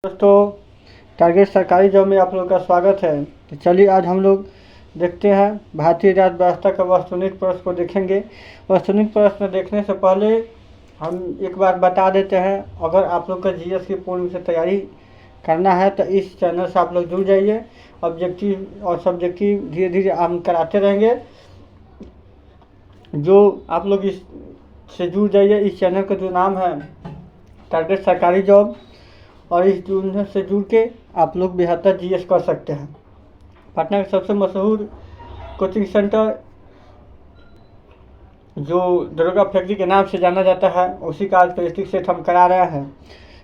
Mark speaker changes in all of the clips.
Speaker 1: दोस्तों, टारगेट सरकारी जॉब में आप लोगों का स्वागत है। तो चलिए आज हम लोग देखते हैं भारतीय राज्य व्यवस्था का वास्तुनिक प्रश्न को देखेंगे। वास्तुनिक प्रश्न देखने से पहले हम एक बार बता देते हैं, अगर आप लोग का जीएस की पूर्ण से तैयारी करना है तो इस चैनल से आप लोग जुड़ जाइए। ऑब्जेक्टिव और सब्जेक्टिव धीरे धीरे हम कराते रहेंगे। जो आप लोग इस से जुड़ जाइए, इस चैनल का जो नाम है टारगेट सरकारी जॉब, और इस चैनल से जुड़ के आप लोग बेहतर जीएस कर सकते हैं। पटना का सबसे मशहूर कोचिंग सेंटर जो दरोगा फैक्ट्री के नाम से जाना जाता है, उसी का आज पॉलिटिक सेट हम करा रहे हैं,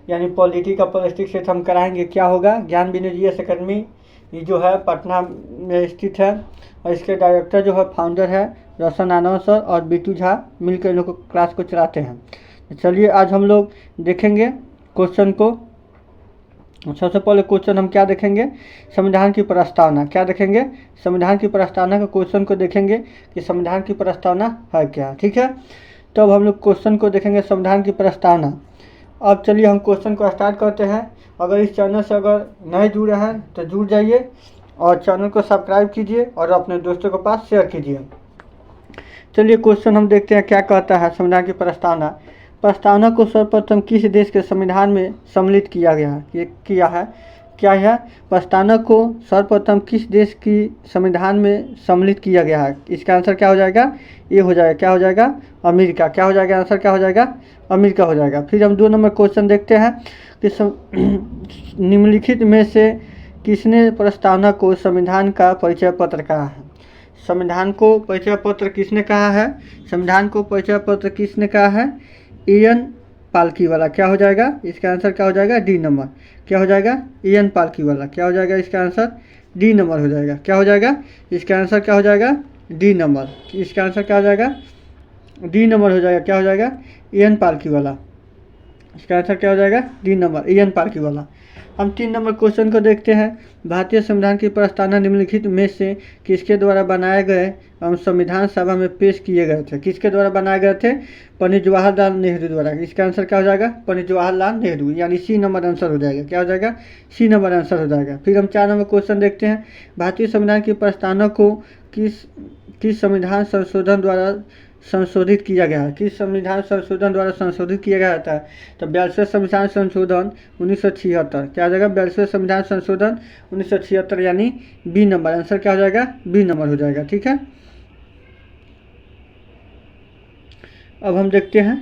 Speaker 1: यानी पॉलिटी का पॉलिटिक सेट हम कराएंगे। क्या होगा? ज्ञान बिंदु जीएस अकेडमी, ये जो है पटना में स्थित है, और इसके डायरेक्टर जो है फाउंडर है रोशन आनंद सर और बीटू झा, मिलकर इन लोग को क्लास को चलाते हैं। चलिए आज हम लोग देखेंगे क्वेश्चन को। सबसे पहले क्वेश्चन हम क्या देखेंगे? संविधान की प्रस्तावना। क्या देखेंगे? संविधान की प्रस्तावना का क्वेश्चन को देखेंगे कि संविधान की प्रस्तावना है क्या। ठीक है, तो अब हम लोग क्वेश्चन को देखेंगे, संविधान की प्रस्तावना। अब चलिए हम क्वेश्चन को स्टार्ट करते हैं। अगर इस चैनल से अगर नहीं जुड़े हैं तो जुड़ जाइए और चैनल को सब्सक्राइब कीजिए और अपने दोस्तों के पास शेयर कीजिए। चलिए क्वेश्चन हम देखते हैं क्या कहता है संविधान की प्रस्तावना। प्रस्तावना को सर्वप्रथम किस देश के संविधान में सम्मिलित किया गया है? ये किया है क्या है? प्रस्तावना को सर्वप्रथम किस देश की संविधान में सम्मिलित किया गया है? इसका आंसर क्या हो जाएगा? ये हो जाएगा। क्या हो जाएगा? अमेरिका। क्या हो जाएगा? आंसर क्या हो जाएगा? अमेरिका हो जाएगा। फिर हम 2 नंबर क्वेश्चन देखते हैं कि निम्नलिखित में से किसने प्रस्तावना को संविधान का परिचय पत्र कहा है? संविधान को परिचय पत्र किसने कहा है? संविधान को परिचय पत्र किसने कहा है? एन पालकी वाला। क्या हो जाएगा? इसका आंसर क्या हो जाएगा? D number. क्या हो जाएगा? एन पालकी वाला। क्या हो जाएगा? इसका आंसर डी नंबर हो जाएगा। क्या हो जाएगा? इसका आंसर क्या हो जाएगा? D number. इसका आंसर क्या हो जाएगा? डी नंबर हो जाएगा। क्या हो जाएगा? एन पालकी वाला। इसका आंसर क्या हो जाएगा? डी नंबर, एन पालकी वाला। हम 3 नंबर क्वेश्चन को देखते हैं। भारतीय संविधान की प्रस्तावना निम्नलिखित में से किसके द्वारा बनाए गए एवं संविधान सभा में पेश किए गए थे? किसके द्वारा बनाए गए थे? पंडित जवाहरलाल नेहरू द्वारा। इसका आंसर क्या हो जाएगा? पंडित जवाहरलाल नेहरू, यानी सी नंबर आंसर हो जाएगा। क्या हो जाएगा? सी नंबर आंसर हो जाएगा। फिर हम 4 नंबर क्वेश्चन देखते हैं। भारतीय संविधान की प्रस्तावना को किस संविधान संशोधन द्वारा संशोधित किया गया है? किस संविधान संशोधन द्वारा संशोधित किया गया था? तो 42वें संविधान संशोधन 1976। क्या हो जाएगा? 42वें संविधान संशोधन 1976, यानी बी नंबर। आंसर क्या हो जाएगा? बी नंबर हो जाएगा। ठीक है, अब हम देखते हैं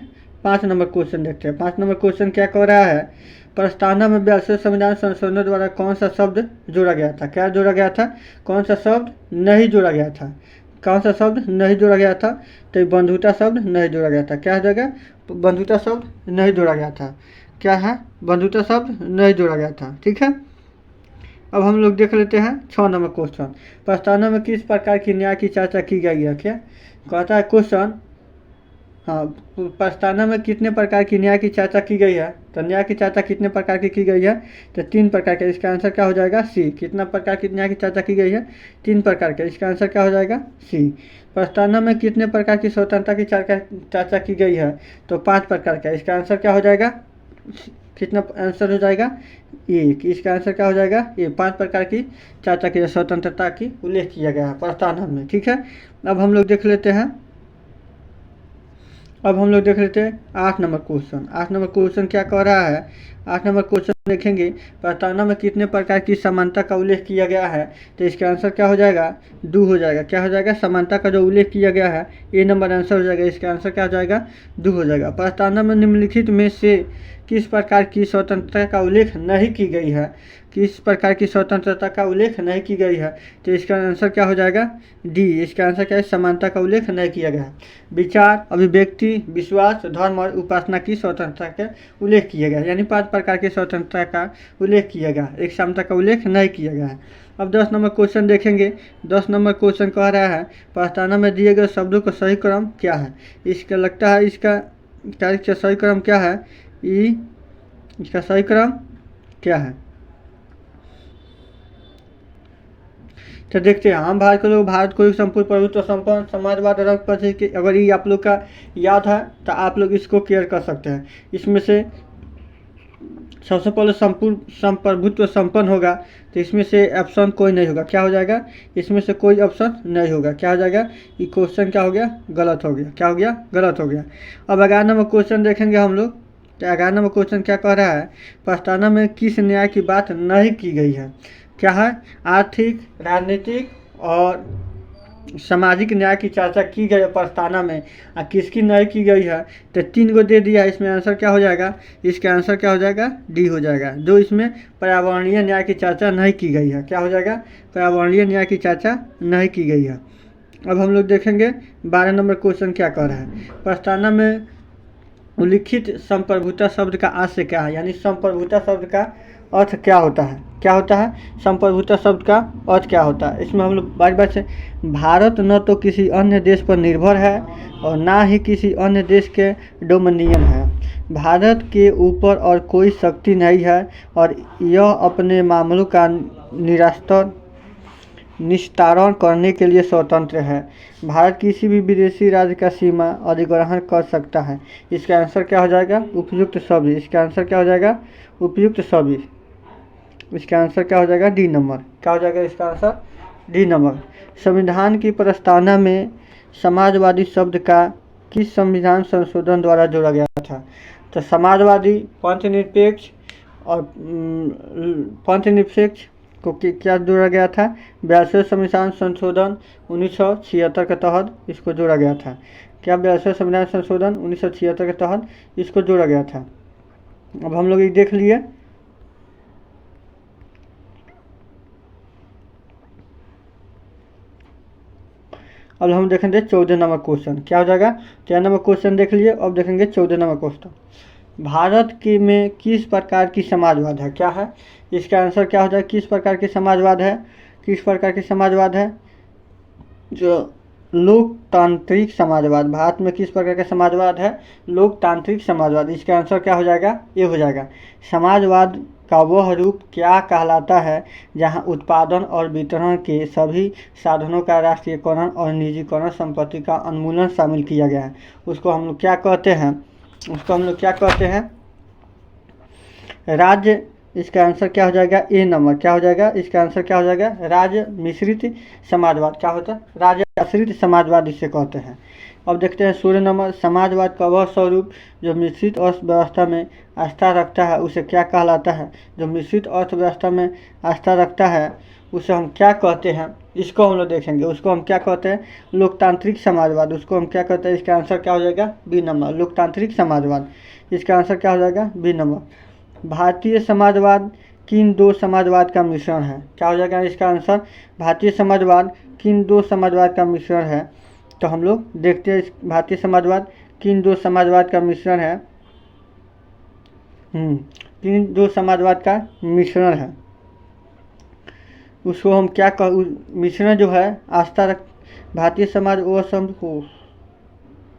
Speaker 1: 5 नंबर क्वेश्चन देखते हैं। 5 नंबर क्वेश्चन क्या कह रहा है? प्रस्तावना में 42वें संविधान संशोधन द्वारा कौन सा शब्द जोड़ा गया था? क्या जोड़ा गया था? कौन सा शब्द नहीं जोड़ा गया था? कौन सा शब्द नहीं जोड़ा गया था? तो बंधुता शब्द नहीं जोड़ा गया था। क्या हो जाएगा? बंधुता शब्द नहीं जोड़ा गया था। क्या है? बंधुता शब्द नहीं जोड़ा गया था। ठीक है, अब हम लोग देख लेते हैं 6 नंबर क्वेश्चन। प्रस्तावना में किस प्रकार की न्याय की चर्चा की गई है? क्या कहता है क्वेश्चन? हाँ, प्रस्तावना में कितने प्रकार की न्याय की चर्चा की गई है? तो न्याय की चर्चा कितने प्रकार की गई है? तो 3 प्रकार के। इसका आंसर क्या हो जाएगा? सी। कितना प्रकार की न्याय की चर्चा की गई है? 3 प्रकार के। इसका आंसर क्या हो जाएगा? सी। प्रस्तावना में कितने प्रकार की स्वतंत्रता की चर्चा की गई है? तो 5 प्रकार का। इसका आंसर क्या हो जाएगा? कितना आंसर हो जाएगा? ए। इसका आंसर क्या हो जाएगा? ये 5 प्रकार की चर्चा की स्वतंत्रता की उल्लेख किया गया है प्रस्तावना में। ठीक है, अब हम लोग देख लेते हैं 8 नंबर क्वेश्चन। 8 नंबर क्वेश्चन क्या कह रहा है? 8 नंबर क्वेश्चन देखेंगे, प्रस्तावना में कितने प्रकार की समानता का उल्लेख किया गया है? तो इसका आंसर क्या हो जाएगा? डू हो जाएगा। क्या हो जाएगा? समानता का जो उल्लेख किया गया है, ए नंबर आंसर हो जाएगा। इसका आंसर क्या हो जाएगा? डू हो जाएगा। प्रस्तावना में निम्नलिखित में से किस प्रकार की स्वतंत्रता का उल्लेख नहीं की गई है? किस प्रकार की स्वतंत्रता का उल्लेख नहीं की गई है? तो इसका आंसर क्या हो जाएगा? डी। इसका आंसर क्या है? समानता का उल्लेख नहीं किया गया है। विचार, अभिव्यक्ति, विश्वास, धर्म और उपासना की स्वतंत्रता का उल्लेख किया गया है, यानी 5 प्रकार की स्वतंत्रता का उल्लेख किया गया है। एक समता का उल्लेख नहीं किया गया है। अब 10 नंबर क्वेश्चन देखेंगे। 10 नंबर क्वेश्चन कह रहा है, प्रस्तावना में दिए गए शब्दों का सही क्रम क्या है? इसका लगता है इसका सही क्रम क्या है? इसका सही क्रम क्या है? तो देखते हैं हम भारत को एक संपूर्ण प्रभुत्व संपन्न समाजवाद रंगपंथी की, अगर ये आप लोग का याद है तो आप लोग इसको क्लियर कर सकते हैं। इसमें से सबसे पहले संपूर्ण संप्रभुत्व संपन्न होगा, तो इसमें से ऑप्शन कोई नहीं होगा। क्या हो जाएगा? इसमें से कोई ऑप्शन नहीं होगा। क्या हो जाएगा? ये क्वेश्चन क्या हो गया? गलत हो गया। क्या हो गया? गलत हो गया। अब 11 नंबर क्वेश्चन देखेंगे हम लोग। तो 11 नंबर क्वेश्चन क्या कह रहा है? प्रस्तावना में किस न्याय की बात नहीं की गई है? क्या है? आर्थिक, राजनीतिक और सामाजिक न्याय की चर्चा की गई है प्रस्तावना में, और किसकी नहीं की गई है? तो 3 को दे दिया है। इसमें आंसर क्या हो जाएगा? इसका आंसर क्या हो जाएगा? डी हो जाएगा। जो इसमें पर्यावरणीय न्याय की चर्चा नहीं की गई है। क्या हो जाएगा? पर्यावरणीय न्याय की चर्चा नहीं की गई है। अब हम लोग देखेंगे 12 नंबर क्वेश्चन क्या कह रहा है। प्रस्तावना में उल्लिखित संप्रभुता शब्द का आशय क्या है? यानी संप्रभुता शब्द का अर्थ क्या होता है? क्या होता है? संप्रभुता शब्द का अर्थ क्या होता है? इसमें हम लोग बार बार से, भारत न तो किसी अन्य देश पर निर्भर है और ना ही किसी अन्य देश के डोमिनियन है। भारत के ऊपर और कोई शक्ति नहीं है और यह अपने मामलों का निस्तारण करने के लिए स्वतंत्र है। भारत किसी भी विदेशी राज्य का सीमा अधिग्रहण कर सकता है। इसका आंसर क्या हो जाएगा? उपयुक्त सभी। इसका आंसर क्या हो जाएगा? उपयुक्त सभी। इसका आंसर क्या हो जाएगा? D number. क्या हो जाएगा इसका आंसर? D number. संविधान की प्रस्तावना में समाजवादी शब्द का किस संविधान संशोधन द्वारा जोड़ा गया था? तो समाजवादी, पंथनिरपेक्ष और पंथनिरपेक्ष को क्या जोड़ा गया था? 42वें संविधान संशोधन 1976 के तहत इसको जोड़ा गया था। क्या 42वें संविधान संशोधन 1976 के तहत इसको जोड़ा गया था? अब हम लोग ये देख लिए। अब हम देखेंगे 14 नंबर क्वेश्चन क्या हो जाएगा। 13 नंबर क्वेश्चन देख लिए। अब देखेंगे 14 नंबर क्वेश्चन। भारत के में किस प्रकार की समाजवाद है? क्या है? इसका आंसर क्या हो जाएगा? किस प्रकार की समाजवाद है? किस प्रकार की समाजवाद है? जो लोकतांत्रिक समाजवाद। भारत में किस प्रकार का समाजवाद है? लोकतांत्रिक समाजवाद। इसका आंसर क्या हो जाएगा? ये हो जाएगा। समाजवाद का वह रूप क्या कहलाता है जहां उत्पादन और वितरण के सभी साधनों का राष्ट्रीयकरण और निजीकरण, संपत्ति का उन्मूलन शामिल किया गया है? उसको हम लोग क्या कहते हैं? उसको हम लोग क्या कहते हैं? राज्य। इसका आंसर क्या हो जाएगा? ए नंबर। क्या हो जाएगा? इसका आंसर क्या हो जाएगा? राज्य मिश्रित समाजवाद। क्या होता है? राज्य आश्रित समाजवाद इसे कहते हैं। अब देखते हैं 16 नंबर। समाजवाद का वह स्वरूप जो मिश्रित अर्थव्यवस्था में आस्था रखता है उसे क्या कहलाता है? जो मिश्रित अर्थव्यवस्था में आस्था रखता है उसे हम क्या कहते हैं? इसको हम लोग देखेंगे। उसको हम क्या कहते हैं? लोकतांत्रिक समाजवाद। उसको हम क्या कहते हैं? इसका आंसर क्या हो जाएगा? B number. लोकतांत्रिक समाजवाद। इसका आंसर क्या हो जाएगा? B number. भारतीय समाजवाद किन 2 समाजवाद का मिश्रण है? क्या हो जाएगा इसका आंसर? भारतीय समाजवाद किन 2 समाजवाद का मिश्रण है? तो हम लोग देखते हैं भारतीय समाजवाद किन 2 समाजवाद का मिश्रण है। किन 2 समाजवाद का मिश्रण है। उसको हम क्या मिश्रण जो है आस्था रख भारतीय समाज वो सब को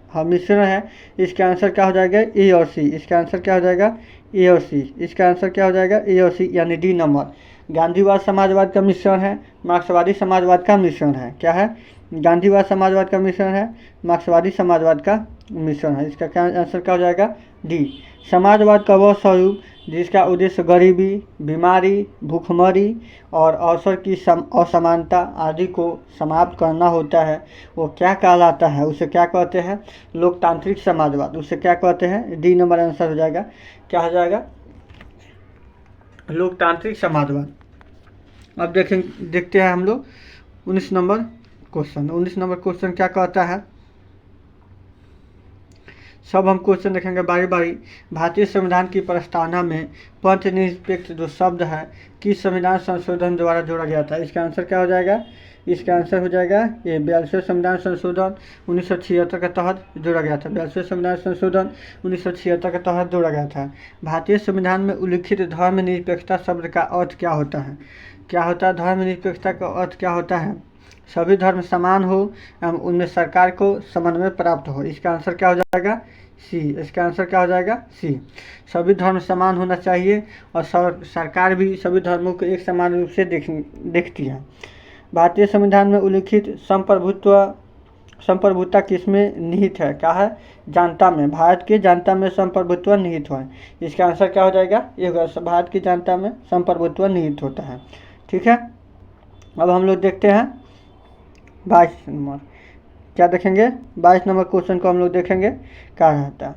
Speaker 1: हाँ मिश्रण है। इसका आंसर क्या हो जाएगा? ए और सी। इसका आंसर क्या हो जाएगा? ए और सी। इसका आंसर क्या हो जाएगा? ए और सी यानी डी नंबर। गांधीवाद समाजवाद का मिश्रण है, मार्क्सवादी समाजवाद का मिश्रण है। क्या है? गांधीवाद समाजवाद का मिश्रण है, मार्क्सवादी समाजवाद का मिश्रण है। इसका क्या आंसर क्या हो जाएगा? डी। समाजवाद का वह स्वरूप जिसका उद्देश्य गरीबी, बीमारी, भूखमरी और अवसर की असमानता आदि को समाप्त करना होता है वो क्या कहलाता है? उसे क्या कहते हैं? लोकतांत्रिक समाजवाद। उसे क्या कहते हैं? डी नंबर आंसर हो जाएगा। क्या हो जाएगा? लोकतांत्रिक समाजवाद। अब देखते हैं हम लोग 19 नंबर क्वेश्चन। 19 नंबर क्वेश्चन क्या कहता है? सब हम क्वेश्चन देखेंगे बारी बारी। भारतीय संविधान की प्रस्तावना में पंथनिरपेक्ष जो शब्द है किस संविधान संशोधन द्वारा जोड़ा गया था? इसका आंसर क्या हो जाएगा? इसका आंसर हो जाएगा ये 42वें संविधान संशोधन 1976 के तहत जोड़ा गया था। 42वें संविधान संशोधन 1976 के तहत जोड़ा गया था। भारतीय संविधान में उल्लिखित धर्मनिरपेक्षता शब्द का अर्थ क्या होता है? क्या होता है? धर्मनिरपेक्षता का अर्थ क्या होता है? सभी धर्म समान हो एवं उनमें सरकार को समन्वय प्राप्त हो। इसका आंसर क्या हो जाएगा? सी। इसका आंसर क्या हो जाएगा? सी। सभी धर्म समान होना चाहिए और सरकार भी सभी धर्मों को एक समान रूप से देखती है। भारतीय संविधान में उल्लिखित संप्रभुत्व संप्रभुता किसमें निहित है? क्या है? जनता में। भारत की जनता में संप्रभुत्व निहित है। इसका आंसर क्या हो जाएगा? ये होगा, भारत की जनता में संप्रभुत्व निहित होता है। ठीक है, अब हम लोग देखते हैं 22 नंबर। क्या देखेंगे? 22 नंबर क्वेश्चन को हम लोग देखेंगे क्या रहता है।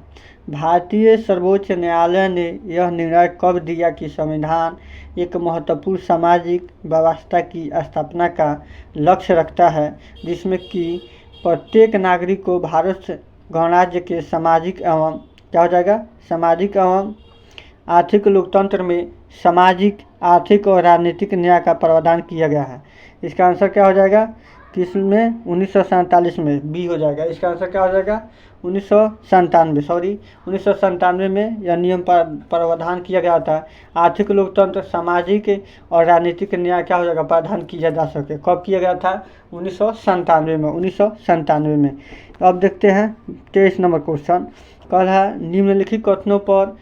Speaker 1: भारतीय सर्वोच्च न्यायालय ने यह निर्णय कब दिया कि संविधान एक महत्वपूर्ण सामाजिक व्यवस्था की स्थापना का लक्ष्य रखता है, जिसमें कि प्रत्येक नागरिक को भारत गणराज्य के सामाजिक एवं क्या हो जाएगा? सामाजिक एवं आर्थिक लोकतंत्र में सामाजिक, आर्थिक और राजनीतिक न्याय का प्रावधान किया गया है। इसका आंसर क्या हो जाएगा? किसमें? 1947 में, बी हो जाएगा। इसका आंसर क्या हो जाएगा? 1997 में यह नियम प्रावधान किया गया था। आर्थिक लोकतंत्र, सामाजिक और राजनीतिक न्याय क्या हो जाएगा? प्रावधान किया जा सके। कब किया गया था? 1997 में। अब देखते हैं 23 नंबर क्वेश्चन। कल है निम्नलिखित कथनों पर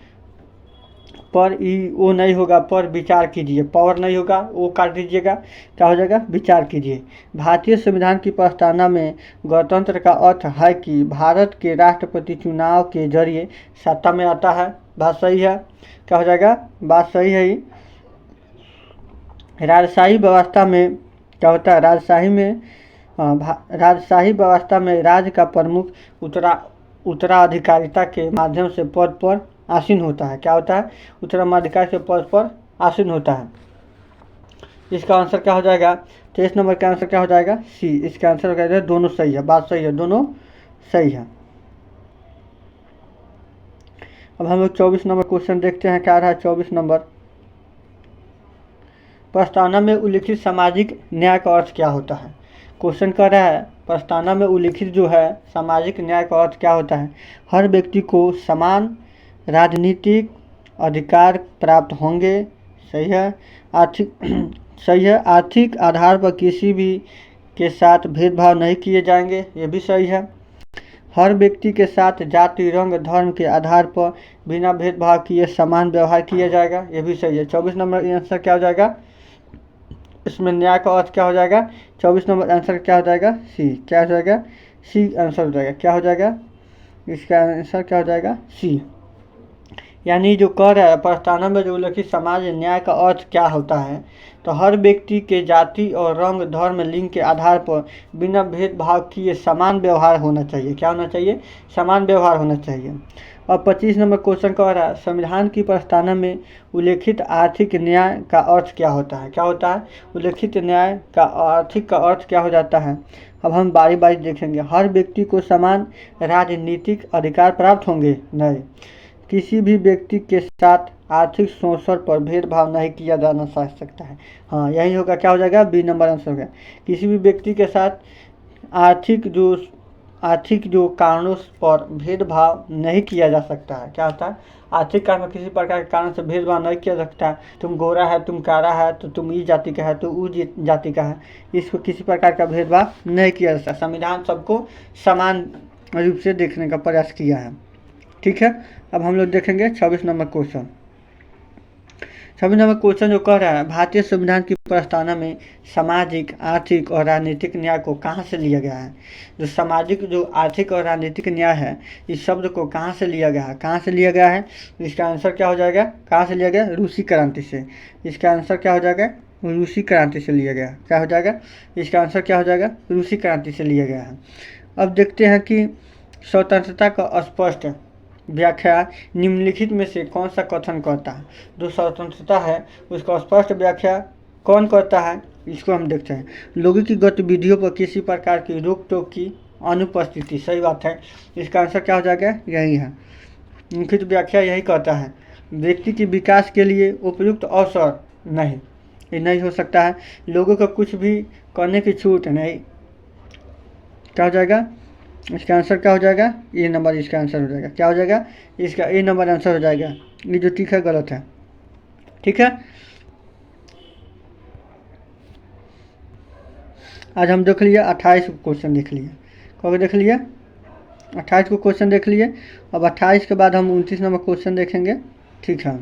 Speaker 1: वो नहीं होगा, पर विचार कीजिए। पावर नहीं होगा, वो काट दीजिएगा। क्या हो जाएगा? विचार कीजिए। भारतीय संविधान की प्रस्तावना में गणतंत्र का अर्थ है कि भारत के राष्ट्रपति चुनाव के जरिए सत्ता में आता है। बात सही है? क्या हो जाएगा? बात सही है ही। राजशाही व्यवस्था में क्या होता है? राजशाही व्यवस्था में राज्य का प्रमुख उत्तराधिकारिता के माध्यम से पद पर आसीन होता है। क्या होता है? उत्तराधिकारी के पद पर आसीन होता है। इसका आंसर क्या हो जाएगा? 23 नंबर का आंसर क्या हो जाएगा? सी। इसका आंसर हो जाएगा, दोनों सही है। बात सही है, दोनों सही है। अब हम लोग 24 नंबर क्वेश्चन देखते हैं। क्या रहा? 24 नंबर, प्रस्तावना में उल्लिखित सामाजिक न्याय का अर्थ क्या होता है? क्वेश्चन कर रहा है प्रस्तावना में उल्लिखित जो है सामाजिक न्याय का अर्थ क्या होता है? हर व्यक्ति को समान राजनीतिक अधिकार प्राप्त होंगे। सही है। सही है। आर्थिक आधार पर किसी भी के साथ भेदभाव नहीं किए जाएंगे। ये भी सही है। हर व्यक्ति के साथ जाति, रंग, धर्म के आधार पर बिना भेदभाव किए समान व्यवहार किया जाएगा। ये भी सही है। 24 नंबर आंसर क्या हो जाएगा? इसमें न्याय का अर्थ क्या हो जाएगा? 24 नंबर आंसर क्या हो जाएगा? सी। क्या हो जाएगा? सी आंसर हो जाएगा। क्या हो जाएगा? इसका आंसर क्या हो जाएगा? सी। यानी जो कह रहा है प्रस्तावना में जो उल्लिखित समाज न्याय का अर्थ क्या होता है, तो हर व्यक्ति के जाति और रंग, धर्म, लिंग के आधार पर बिना भेदभाव किए समान व्यवहार होना चाहिए। क्या होना चाहिए? समान व्यवहार होना चाहिए। और 25 नंबर क्वेश्चन कह रहा है संविधान की प्रस्तावना में उल्लिखित आर्थिक न्याय का अर्थ क्या होता है? क्या होता है? उल्लिखित न्याय का आर्थिक का अर्थ क्या हो जाता है? अब हम बारी बारी देखेंगे। हर व्यक्ति को समान राजनीतिक अधिकार प्राप्त होंगे। नहीं। किसी भी व्यक्ति के साथ आर्थिक शोषण पर भेदभाव नहीं किया जाना सकता है। हाँ, यही होगा। क्या हो जाएगा? बी नंबर आंसर होगा। किसी भी व्यक्ति के साथ आर्थिक जो कारणों पर भेदभाव नहीं किया जा सकता है। क्या होता है? आर्थिक कारण में किसी प्रकार के कारण से भेदभाव नहीं किया जा सकता। तुम गोरा है, तुम काला है, तो तुम इस जाति का है, तो उस जाति का है, इसको किसी प्रकार का भेदभाव नहीं किया जा सकता। संविधान सबको समान रूप से देखने का प्रयास किया है। ठीक है, अब हम लोग देखेंगे 26 नंबर क्वेश्चन। 26 नंबर क्वेश्चन जो कह रहा है भारतीय संविधान की प्रस्तावना में सामाजिक, आर्थिक और राजनीतिक न्याय को कहाँ से लिया गया है? जो सामाजिक, जो आर्थिक और राजनीतिक न्याय है, इस शब्द को कहाँ से लिया गया है? कहाँ से लिया गया है? इसका आंसर क्या हो जाएगा? कहाँ से लिया गया? रूसी क्रांति से। इसका आंसर क्या हो जाएगा? रूसी क्रांति से लिया गया। क्या हो जाएगा? इसका आंसर क्या हो जाएगा? रूसी क्रांति से लिया गया है। अब देखते हैं कि स्वतंत्रता का स्पष्ट व्याख्या निम्नलिखित में से कौन सा कथन करता है? जो स्वतंत्रता है उसका स्पष्ट व्याख्या कौन करता है? इसको हम देखते हैं। लोगों की गतिविधियों पर किसी प्रकार की रोक टोक की अनुपस्थिति। सही बात है। इसका आंसर क्या हो जाएगा? यही है। लिखित व्याख्या यही कहता है व्यक्ति के विकास के लिए उपयुक्त अवसर नहीं, ये नहीं हो सकता है। लोगों को कुछ भी करने की छूट नहीं। क्या हो जाएगा? इसका आंसर क्या हो जाएगा? ए नंबर इसका आंसर हो जाएगा। क्या हो जाएगा? इसका ए नंबर आंसर हो जाएगा। ये जो ठीक है गलत है। ठीक है, आज हम देख लिए 28 क्वेश्चन देख लिए। कब देख लिए? 28 को क्वेश्चन देख लिए। अब 28 के बाद हम 29 नंबर क्वेश्चन देखेंगे। ठीक है,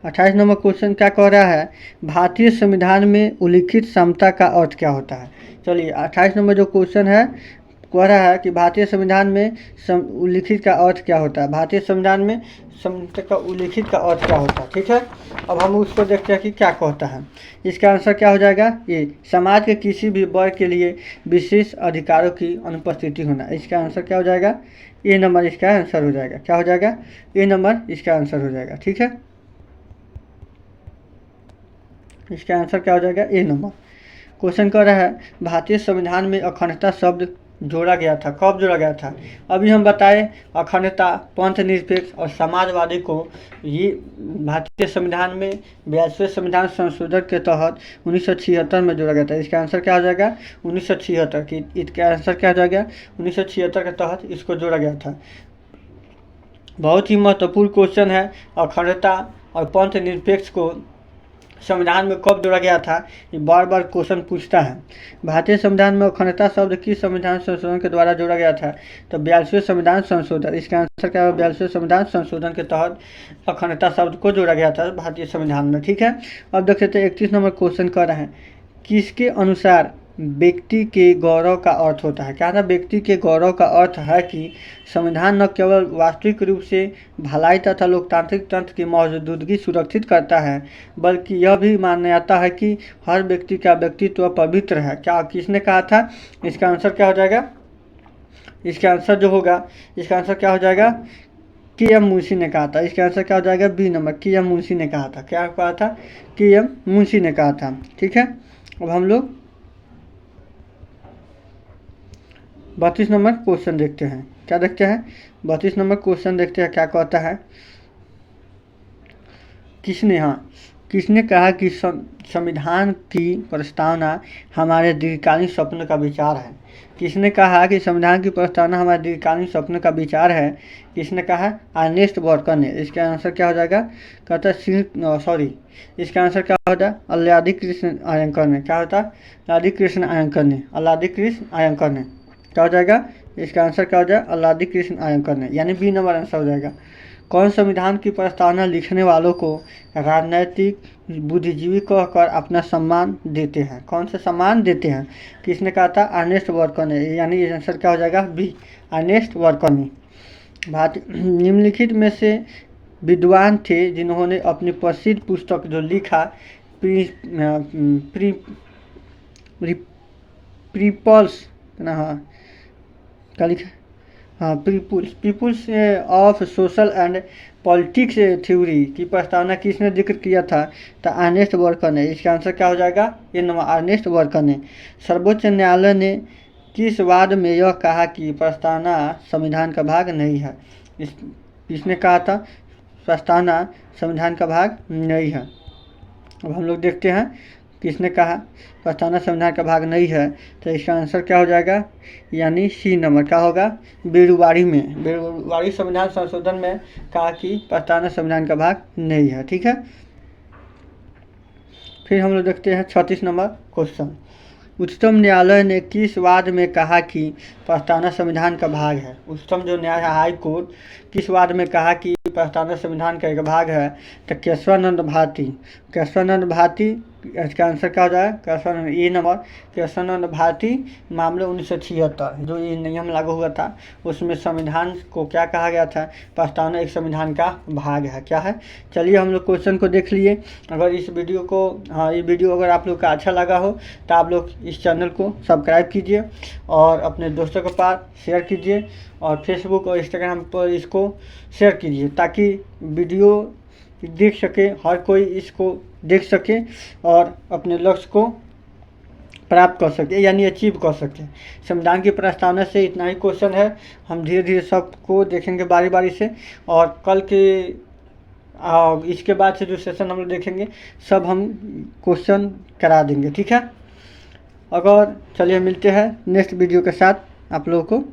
Speaker 1: 28 नंबर क्वेश्चन क्या कह रहा है, भारतीय संविधान में उल्लिखित समता का अर्थ क्या होता है। चलिए 28 नंबर जो क्वेश्चन है कह रहा है कि भारतीय संविधान में उल्लिखित का अर्थ क्या होता है। भारतीय संविधान में समता का उल्लिखित का अर्थ क्या होता है। ठीक है, अब हम उसको देखते हैं कि क्या कहता है। इसका आंसर क्या हो जाएगा, ये समाज के किसी भी वर्ग के लिए विशेष अधिकारों की अनुपस्थिति होना। इसका आंसर क्या हो जाएगा, ए नंबर इसका आंसर हो जाएगा। क्या हो जाएगा, ए नंबर इसका आंसर हो जाएगा। ठीक है, इसका आंसर क्या हो जाएगा, ए नंबर। क्वेश्चन कर रहा है भारतीय संविधान में अखंडता शब्द जोड़ा गया था, कब जोड़ा गया था। अभी हम बताए अखंडता, पंथ निरपेक्ष और समाजवादी को ये भारतीय संविधान में 42वें संविधान संशोधन के तहत 1976 में जोड़ा गया था। इसका आंसर क्या हो जाएगा, 1976 की। इसका आंसर क्या हो जाएगा, 1976 के तहत इसको जोड़ा गया था। बहुत ही महत्वपूर्ण क्वेश्चन है। अखंडता और पंथ निरपेक्ष को संविधान में कब जोड़ा गया था, ये बार बार क्वेश्चन पूछता है। भारतीय संविधान में अखंडता शब्द किस संविधान संशोधन के द्वारा जोड़ा गया था, तो 42वें संविधान संशोधन। इसका आंसर क्या है, 42वें संविधान संशोधन के तहत अखंडता शब्द को जोड़ा गया था भारतीय संविधान में। ठीक है, अब देख सकते हैं 31 नंबर क्वेश्चन कर रहे हैं, किसके अनुसार व्यक्ति के गौरव का अर्थ होता है। क्या था, व्यक्ति के गौरव का अर्थ है कि संविधान न केवल वास्तविक रूप से भलाई तथा लोकतांत्रिक तंत्र की मौजूदगी सुरक्षित करता है, बल्कि यह भी माना जाता है कि हर व्यक्ति का व्यक्तित्व पवित्र है। क्या किसने कहा था, इसका आंसर क्या हो जाएगा, इसका आंसर जो होगा, इसका आंसर क्या हो जाएगा, के.एम. मुंशी ने कहा था। इसका आंसर क्या हो जाएगा, बी नंबर, के.एम. मुंशी ने कहा था। क्या कहा था, के.एम. मुंशी ने कहा था। ठीक है, अब हम लोग 32 नंबर क्वेश्चन देखते हैं। क्या देखते हैं, 32 नंबर क्वेश्चन देखते हैं। क्या कहता है, किसने कहा कि संविधान की प्रस्तावना हमारे दीर्घकालीन स्वप्न का विचार है। किसने कहा कि संविधान की प्रस्तावना हमारे दीर्घकालीन स्वप्न का विचार है, किसने कहा, अर्नेस्ट बर्कर ने। इसका आंसर क्या हो जाएगा, कहता है इसका आंसर क्या होता है, अल्लादी कृष्ण आयंकर ने। क्या होता है, अल्लादी कृष्ण आयंकर ने, अल्लादी कृष्ण आयंकर ने। क्या हो जाएगा, इसका आंसर क्या हो जाएगा, अल्लादी कृष्ण आयंकर ने, यानी बी नंबर आंसर हो जाएगा। कौन संविधान की प्रस्तावना लिखने वालों को राजनैतिक बुद्धिजीवी कहकर अपना सम्मान देते हैं, कौन से सम्मान देते हैं, किसने कहा था, अर्नेस्ट बर्कर ने, यानी ये आंसर क्या हो जाएगा, बी, अर्नेस्ट बर्कर ने। निम्नलिखित में से विद्वान थे जिन्होंने अपनी प्रसिद्ध पुस्तक जो लिखा people's people's of social and politics theory की प्रस्तावना किसने जिक्र किया था, तो अर्नेस्ट बर्कर ने। इसका आंसर क्या हो जाएगा, ये नंबर, अर्नेस्ट बर्कर ने। सर्वोच्च न्यायालय ने किस वाद में यह कहा कि प्रस्तावना संविधान का भाग नहीं है। किसने कहा था, प्रस्तावना संविधान का भाग नहीं है। अब हम लोग देखते हैं किसने कहा प्रस्तावना संविधान का भाग नहीं है, तो इसका आंसर क्या हो जाएगा, यानी सी नंबर। क्या होगा, बेरुवाड़ी संविधान संशोधन में कहा कि प्रस्तावना संविधान का भाग नहीं है। ठीक है, फिर हम लोग देखते हैं 36 नंबर क्वेश्चन। उच्चतम न्यायालय ने किस वाद में कहा कि प्रस्तावना संविधान का भाग है। उच्चतम जो न्यायालय हाई कोर्ट किस वाद में कहा कि प्रस्तावना संविधान का एक भाग है, तो केशवानंद भारती। इसका आंसर क्या हो जाएगा, केशवानंद, ए नंबर, केशवानंद भारती मामले 1976 जो ये नियम लागू हुआ था, उसमें संविधान को क्या कहा गया था, प्रस्तावना एक संविधान का भाग है। क्या है, चलिए हम लोग क्वेश्चन को देख लिए। अगर इस वीडियो को ये वीडियो अगर आप लोग का अच्छा लगा हो तो आप लोग इस चैनल को सब्सक्राइब कीजिए और अपने दोस्तों के पास शेयर कीजिए और फेसबुक और इंस्टाग्राम पर इसको शेयर कीजिए, ताकि वीडियो देख सके, हर कोई इसको देख सके और अपने लक्ष्य को प्राप्त कर सके, यानी अचीव कर सके। संविधान की प्रस्तावना से इतना ही क्वेश्चन है, हम धीरे धीरे सबको देखेंगे बारी बारी से, और कल के इसके बाद से जो सेशन हम लोग देखेंगे सब हम क्वेश्चन करा देंगे। ठीक है, अगर चलिए मिलते हैं नेक्स्ट वीडियो के साथ आप लोगों को।